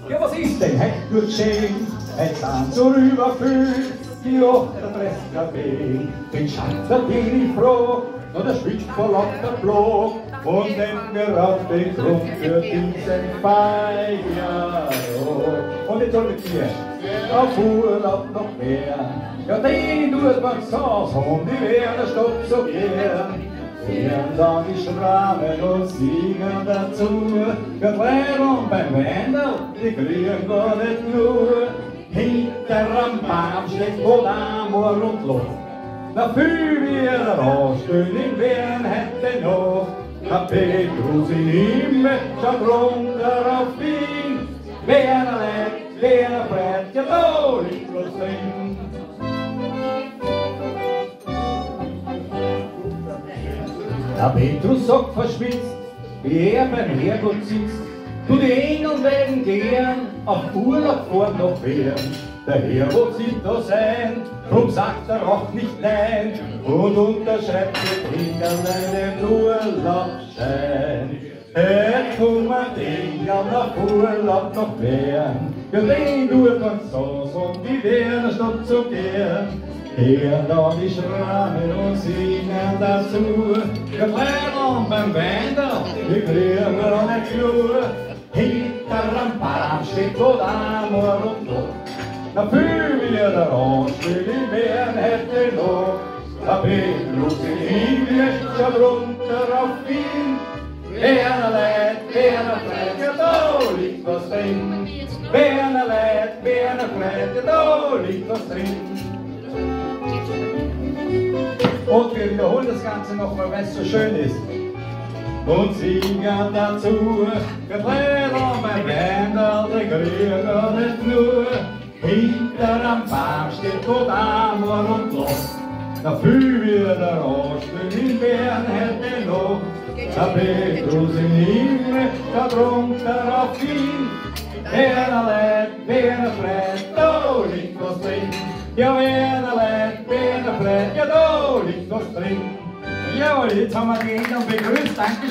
Ja, was ist denn? Hey, du geschehen, hey, sind so überfüllt, die Ochter presst Kaffee. Den Schanzer bin ich froh, nur der schwitzt vor lauter Blag und denkt mir auf den Grund für diesen Feiertag. Und jetzt soll mit mir auf Urlaub noch mehr. Ja, den tut man so, und die wären der Stadt so gern. Hören dann die Schrammen und singen dazu. Wir bleiben beim Wendel, die kriegen gar nicht nur. Hinter am Baum steht wohl Amor und Luft. Da fühl wir rausstehen in Bern hätte noch. Der Petrus in Himmel schaut runter auf ihn. Wer lebt, wer brett, ja da liegt bloß drin. Der Petrus sagt verschwitzt, wie er beim Herrgott sitzt. Du, die Engel werden gern auf Urlaub fahren nach Bern. Der Herrgott sieht da sein, drum sagt er auch nicht nein und unterschreibt den Engel einen Urlaubsschein. Kommen die Engel nach Urlaub nach Bern. Ja, den tut man so, und die Berner Stadt so gern. Hören da die Schrammen und singen dazu. Wir bleiben beim Wendel, wir kriegen noch nicht nur. Hinter am Baum steht wohl Amor und Luft. Da fühl wir der Anspiel in Bern hätte noch. Der Petrus in Himmel schaut runter auf ihn. Berner Leid, Berner Freit, ja da liegt was drin. Berner Leid, Berner Freit, ja da liegt was drin. Und wir wiederholen das Ganze nochmal, weil es so schön ist. Und singen dazu, wir bleiben beim Wendel, die kriegen nicht nur. Hinter am Baum steht Gott Amor und Luft. Da fühl wir der Anspiel in Bern hätte noch. Der Petrus im Himmel, da drunter auf ihn. Berner Leid, Berner Freit, da liegt was drin. Ja, Berner Leid, Berner Freit, ja, da liegt was drin. Jawohl, jetzt haben wir die Engel begrüßt. Danke.